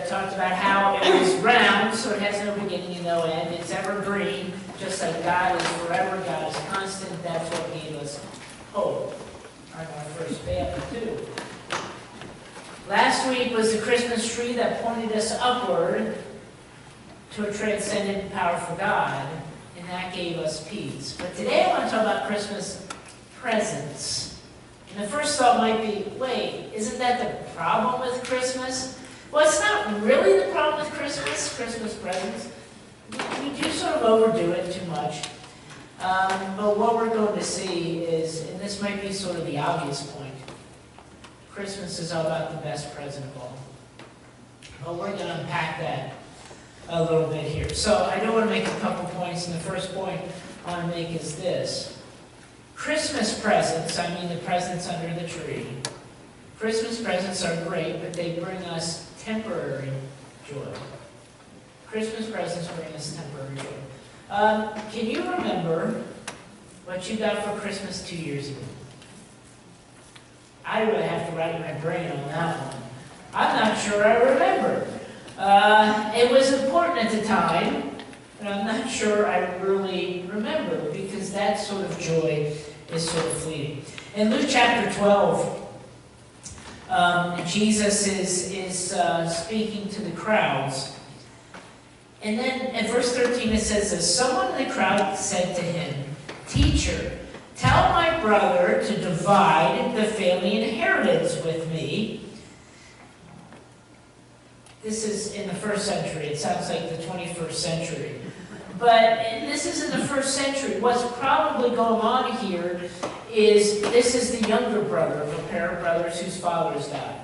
talked about how it was round, so it has no beginning and no end. It's evergreen, just like God is forever, God is constant. That's what gave us hope on our first family, too. Last week was the Christmas tree that pointed us upward to a transcendent and powerful God, and that gave us peace. But today I want to talk about Christmas presents. And the first thought might be, wait, isn't that the problem with Christmas? Well, it's not really the problem with Christmas presents. We do sort of overdo it too much. But what we're going to see is, and this might be sort of the obvious point, Christmas is all about the best present of all. Well, we're going to unpack that a little bit here. So I do want to make a couple points, and the first point I want to make is this. Christmas presents, I mean the presents under the tree, Christmas presents are great, but they bring us temporary joy. Christmas presents bring us temporary joy. Can you remember what you got for Christmas 2 years ago? I really have to rack my brain on that one. I'm not sure I remember. It was important at the time, but I'm not sure I really remember, because that sort of joy is sort of fleeting. In Luke chapter 12, Jesus is speaking to the crowds. And then at verse 13 it says this, someone in the crowd said to him, "Teacher, tell my brother to divide the family inheritance with me." This is in the first century. It sounds like the 21st century. But this is in the first century. What's probably going on here is this is the younger brother of a pair of brothers whose fathers died.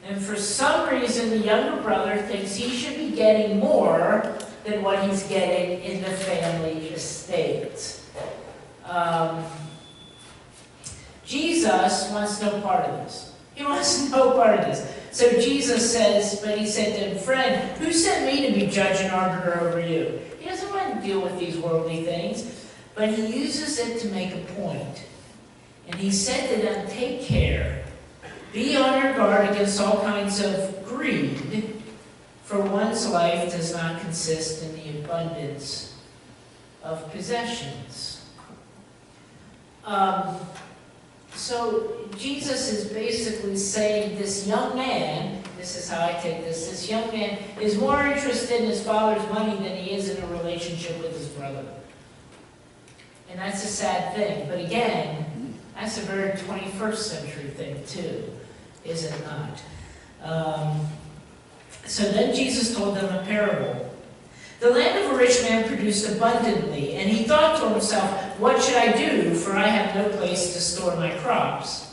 And for some reason, the younger brother thinks he should be getting more than what he's getting in the family estate. Jesus wants no part of this. He wants no part of this. So Jesus says, but he said to him, "Friend, who sent me to be judge and arbiter over you?" He doesn't want to deal with these worldly things, but he uses it to make a point. And he said to them, "Take care. Be on your guard against all kinds of greed, for one's life does not consist in the abundance of possessions." So Jesus is basically saying this young man, this is how I take this young man is more interested in his father's money than he is in a relationship with his brother. And that's a sad thing. But again, that's a very 21st century thing too, is it not? So then Jesus told them a parable. The land of a rich man produced abundantly, and he thought to himself, "What should I do, for I have no place to store my crops?"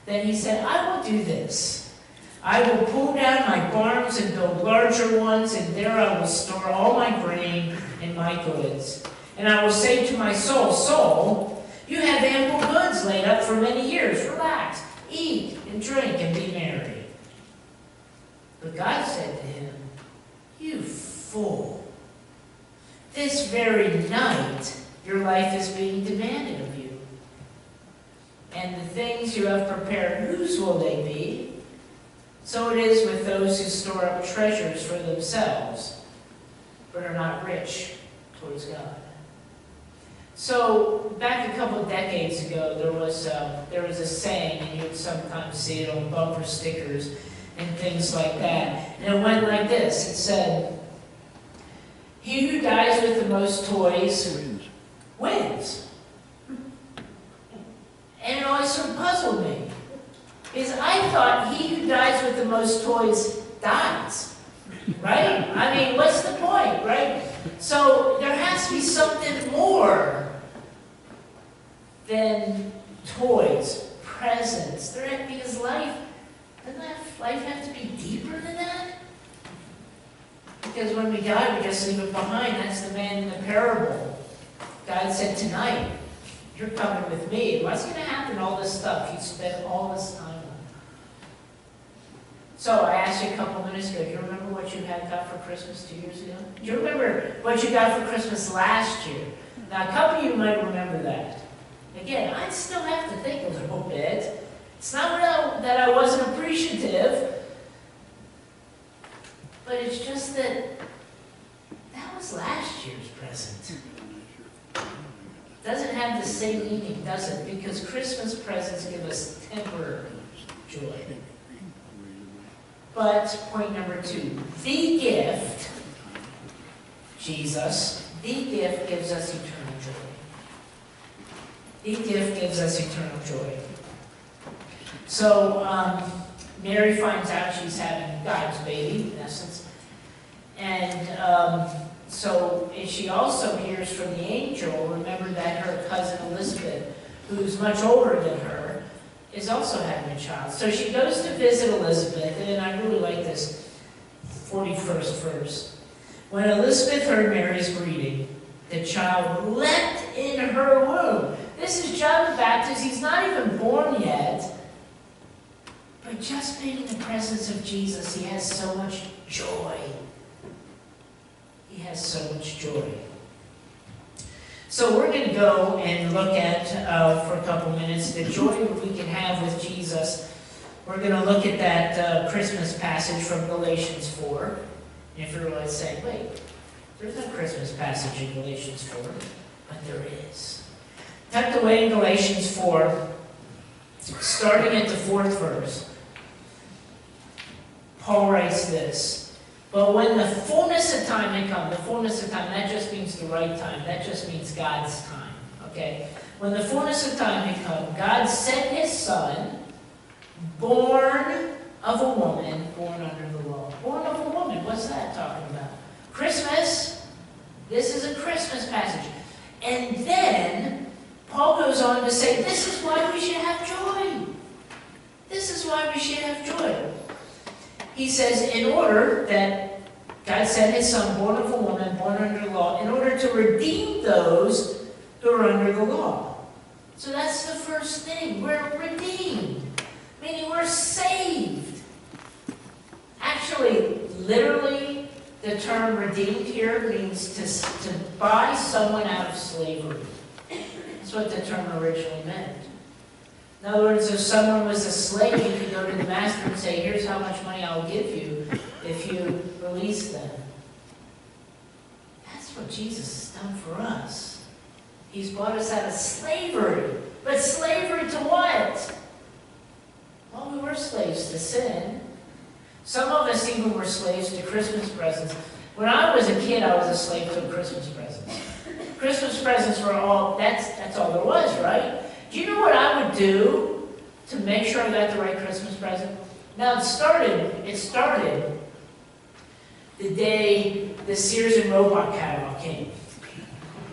Then he said, "I will do this. I will pull down my barns and build larger ones, and there I will store all my grain and my goods. And I will say to my soul, 'Soul, you have ample goods laid up for many years. Relax, eat and drink and be merry.' But God said to him, 'You fool. This very night your life is being demanded of you. And the things you have prepared, whose will they be? So it is with those who store up treasures for themselves, but are not rich towards God.'" So back a couple of decades ago, there was a saying, and you would sometimes see it on bumper stickers and things like that. And it went like this. It said, "He who dies with the most toys wins." And it always sort of puzzled me, because I thought he who dies with the most toys dies, right? I mean, what's the point, right? So there has to be something more than toys, presents. Because life have to be deeper than that? Because when we die, we just leave it behind. That's the man in the parable. God said, "Tonight, you're coming with me." What's going to happen? All this stuff you spent all this time on. So I asked you a couple minutes ago, do you remember what you had got for Christmas 2 years ago? Do you remember what you got for Christmas last year? Now, a couple of you might remember that. Again, I still have to think a little bit. It's not that I wasn't appreciative. But it's just that was last year's present. Doesn't have the same meaning, does it? Because Christmas presents give us temporary joy. But point number 2, the gift, Jesus, the gift gives us eternal joy. The gift gives us eternal joy. So Mary finds out she's having God's baby, in essence. And so she also hears from the angel, remember that her cousin Elizabeth, who's much older than her, is also having a child. So she goes to visit Elizabeth, and I really like this 41st verse. When Elizabeth heard Mary's greeting, the child leapt in her womb. This is John the Baptist. He's not even born yet. But just being in the presence of Jesus, he has so much joy. He has so much joy. So we're going to go and look at, for a couple minutes, the joy that we can have with Jesus. We're going to look at that Christmas passage from Galatians 4. And if you're like saying, wait, there's no Christmas passage in Galatians 4, but there is. Tucked away in Galatians 4, starting at the 4th verse, Paul writes this. But when the fullness of time had come, the fullness of time, that just means the right time. That just means God's time, okay? When the fullness of time had come, God sent his son, born of a woman, born under the law. Born of a woman, what's that talking about? Christmas. This is a Christmas passage. And then, Paul goes on to say, this is why we should have joy. This is why we should have joy. He says, in order that God sent his son, born of a woman, born under the law, in order to redeem those who are under the law. So that's the first thing. We're redeemed, meaning we're saved. Actually, literally, the term redeemed here means to buy someone out of slavery. That's what the term originally meant. In other words, if someone was a slave, you could go to the master and say, here's how much money I'll give you if you release them. That's what Jesus has done for us. He's brought us out of slavery. But slavery to what? Well, we were slaves to sin. Some of us even were slaves to Christmas presents. When I was a kid, I was a slave to Christmas presents. Christmas presents were all, that's all there was, right? Do you know what I would do to make sure I got the right Christmas present? Now, it started the day the Sears and Roebuck catalog came.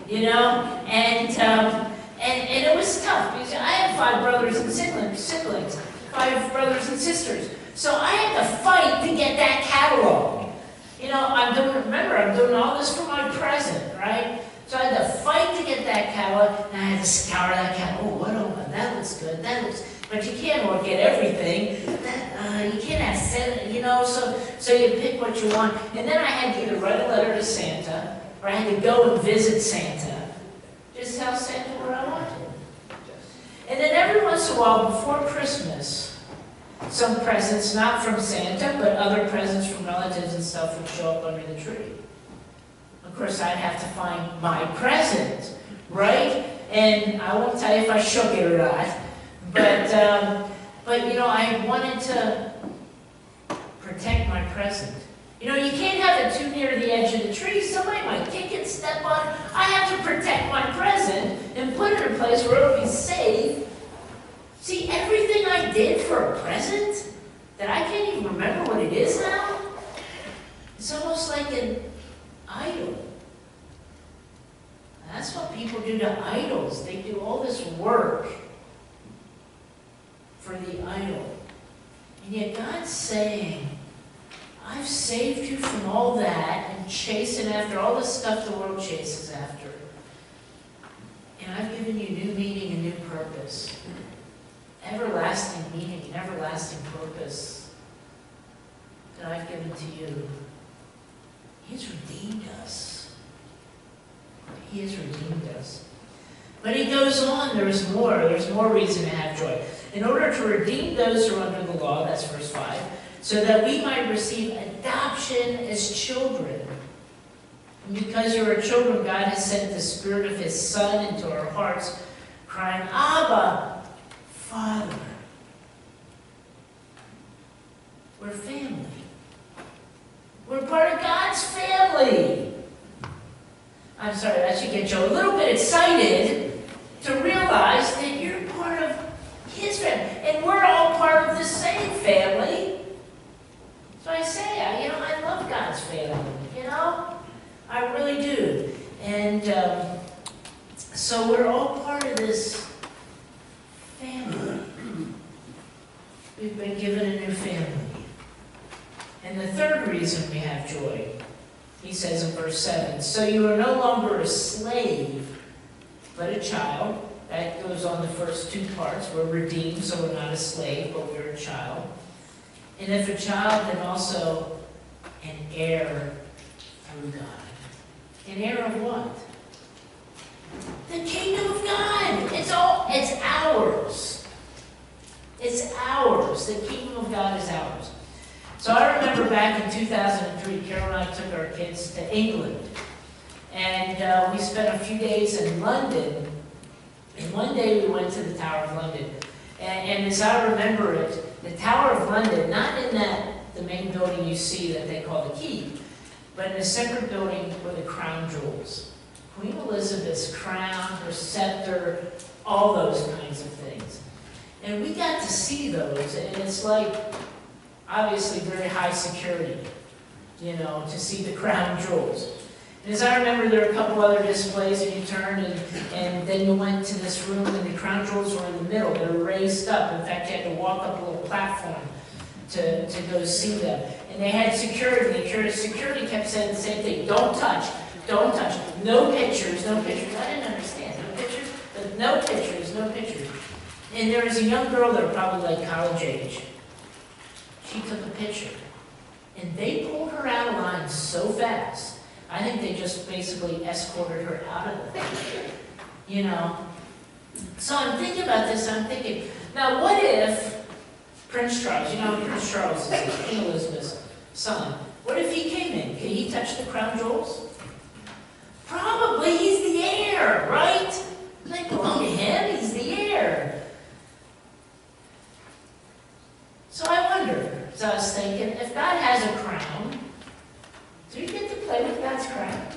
You know? And it was tough because I had 5 brothers and siblings, 5 brothers and sisters. So I had to fight to get that catalog. You know, I'm doing all this for my present, right? So I had to fight to get that catalog, and I had to scour that catalog. That looks good, but you can't look at everything. You can't have 7, you know, so you pick what you want. And then I had to either write a letter to Santa, or I had to go and visit Santa. Just tell Santa what I wanted. And then every once in a while, before Christmas, some presents, not from Santa, but other presents from relatives and stuff would show up under the tree. Of course, I'd have to find my present, right? And I won't tell you if I shook it or not. But you know, I wanted to protect my present. You know, you can't have it too near the edge of the tree. Somebody might kick it, step on it. I have to protect my present and put it in a place where it'll be safe. See, everything I did for a present that I can't even remember what it is now, it's almost like an idol. That's what people do to idols. They do all this work for the idol. And yet God's saying, I've saved you from all that and chasing after all the stuff the world chases after. And I've given you new meaning and new purpose. Everlasting meaning and everlasting purpose that I've given to you. He's redeemed us. He has redeemed us. But he goes on, there's more reason to have joy. In order to redeem those who are under the law, that's verse 5, so that we might receive a adoption as children. And because you are children, God has sent the Spirit of His Son into our hearts, crying, Abba, Father. We're family. We're part of God's family. I'm sorry, that should get you a little bit excited to realize that you're part of His family. And we're all part of the same family. So I say, I love God's family, I really do. And so we're all part of this family. We've been given a new family. And the third reason we have joy, he says in verse 7, so you are no longer a slave, but a child. That goes on the first two parts. We're redeemed, so we're not a slave, but we're a child. And if a child, then also an heir through God. An heir of what? The kingdom of God. It's ours. It's ours. The kingdom of God is ours. So I remember back in 2003, Carol and I took our kids to England. And we spent a few days in London. And one day we went to the Tower of London. And as I remember it, the Tower of London, not in the main building you see that they call the Keep, but in a separate building were the crown jewels. Queen Elizabeth's crown, her scepter, all those kinds of things. And we got to see those, and it's like, obviously very high security, to see the crown jewels. And as I remember, there were a couple other displays, and you turned, and then you went to this room, and the crown jewels were in the middle. They were raised up. In fact, you had to walk up a little platform to go see them. And they had security. The security kept saying the same thing. Don't touch. Don't touch. No pictures. No pictures. I didn't understand. No pictures? But no pictures. No pictures. And there was a young girl there, probably like college age. She took a picture. And they pulled her out of line so fast. I think they just basically escorted her out of the thing. So I'm thinking about this. I'm thinking, now what if Prince Charles, Prince Charles is Queen Elizabeth's son. What if he came in? Can he touch the crown jewels? Probably. He's the heir, right? They belong to him. He's the heir. So I wonder, so I was thinking, if God has a crown, do you get to play with God's crown?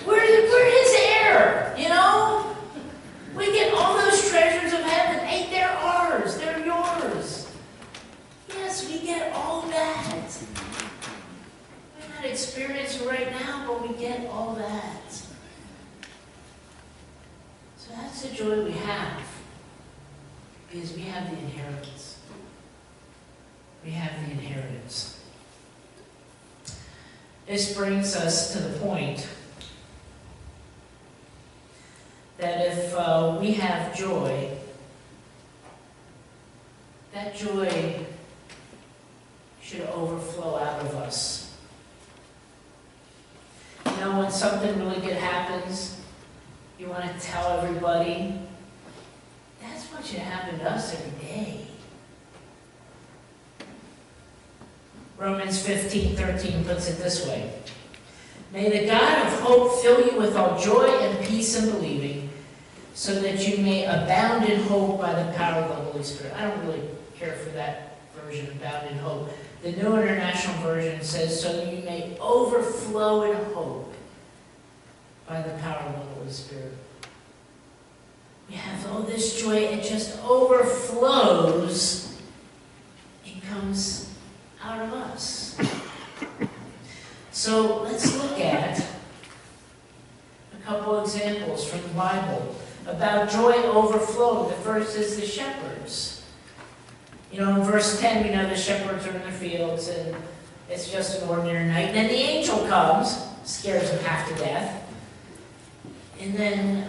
We're His heir, We get all those treasures of heaven. They're ours. They're yours. Yes, we get all that. We're not experiencing right now, but we get all that. So that's the joy we have, because we have the inheritance. We have the inheritance. This brings us to the point that if we have joy, that joy should overflow out of us. When something really good happens, you want to tell everybody. That's what should happen to us every day. Romans 15:13 puts it this way. May the God of hope fill you with all joy and peace in believing, so that you may abound in hope by the power of the Holy Spirit. I don't really care for that version, abound in hope. The New International Version says, so that you may overflow in hope by the power of the Holy Spirit. We have all this joy, it just overflows. It comes out of us. So let's look at a couple examples from the Bible about joy overflowing. The first is the shepherds. In verse 10, we know the shepherds are in their fields and it's just an ordinary night. And then the angel comes, scares them half to death. And then,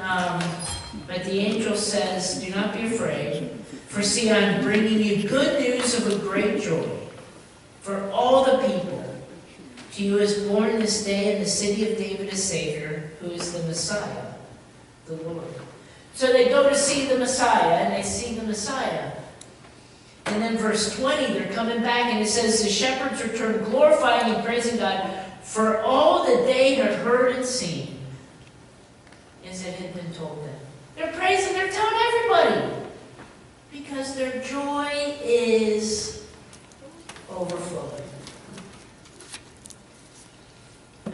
but the angel says, do not be afraid, for see, I'm bringing you good news of a great joy for all the people. To you is born this day in the city of David a Savior, who is the Messiah, the Lord. So they go to see the Messiah, and they see the Messiah. And then verse 20, they're coming back, and it says, the shepherds returned, glorifying and praising God for all that they had heard and seen, as it had been told them. They're praising, they're telling everybody, because their joy is overflowing.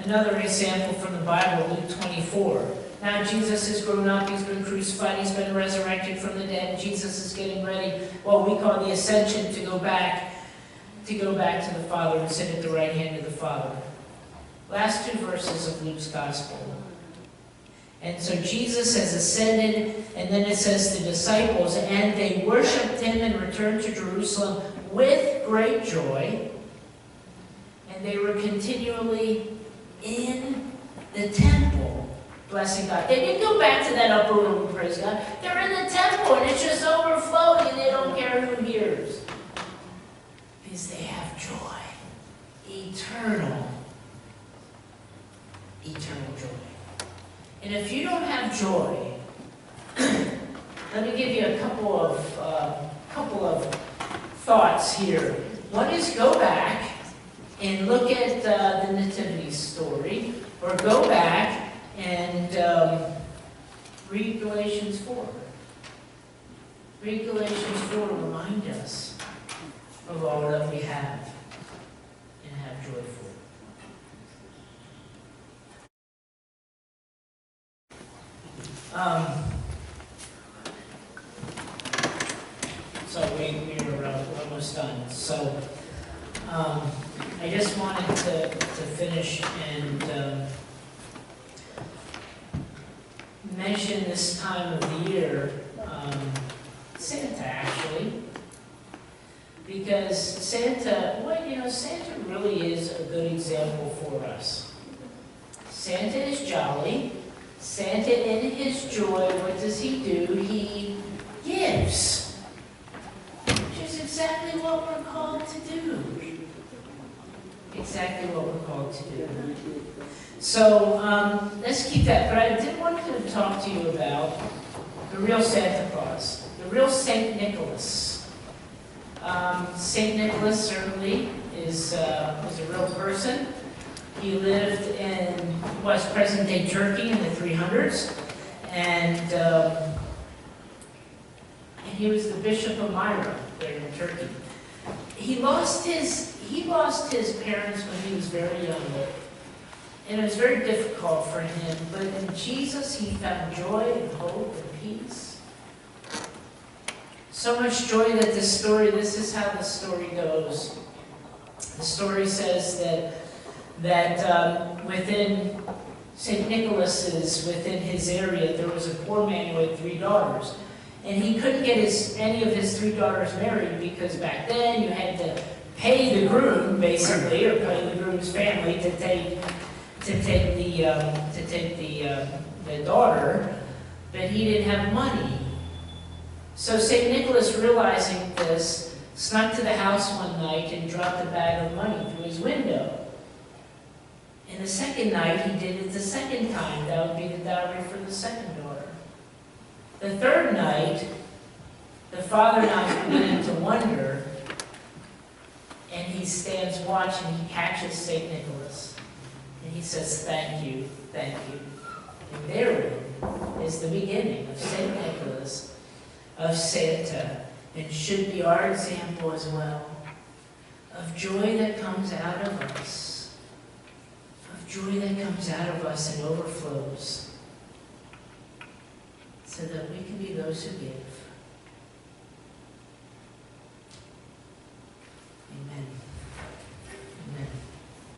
Another example from the Bible, Luke 24. Now Jesus has grown up, he's been crucified, he's been resurrected from the dead. Jesus is getting ready, what we call the ascension, to go back to the Father and sit at the right hand of the Father. Last two verses of Luke's Gospel. And so Jesus has ascended, and then it says the disciples, and they worshipped him and returned to Jerusalem with great joy, and they were continually in the temple, blessing God. They didn't go back to that upper room, praise God. They're in the temple, and it's just overflowing, and they don't care who hears. Because they have joy. Eternal joy. And if you don't have joy, let me give you a couple of thoughts here. One is go back and look at the Nativity story, or go back and read Galatians 4. Read Galatians 4 to remind us of all that we have and have joy for. So we're almost done. So I just wanted to finish and mention this time of the year, Santa actually, because Santa really is a good example for us. Santa is jolly. Santa, in his joy, what does he do? He gives, which is exactly what we're called to do. Exactly what we're called to do. So let's keep that. But I did want to talk to you about the real Santa Claus, the real Saint Nicholas. Saint Nicholas certainly is a real person. He lived in present-day Turkey in the 300s, and he was the Bishop of Myra there in Turkey. He lost his parents when he was very young, and it was very difficult for him. But in Jesus, he found joy and hope and peace. So much joy that this is how the story goes. The story says that within St. Nicholas's, within his area, there was a poor man who had 3 daughters. And he couldn't get any of his 3 daughters married, because back then you had to pay the groom, basically, or pay the groom's family to take the daughter, but he didn't have money. So St. Nicholas, realizing this, snuck to the house one night and dropped a bag of money through his window. And the second night, he did it the second time. That would be the dowry for the second daughter. The third night, the father now began to wonder, and he stands watching. He catches St. Nicholas, and he says, "Thank you, thank you." And therein is the beginning of St. Nicholas, of Santa, and should be our example as well, of joy that comes out of us. Joy that comes out of us and overflows, so that we can be those who give.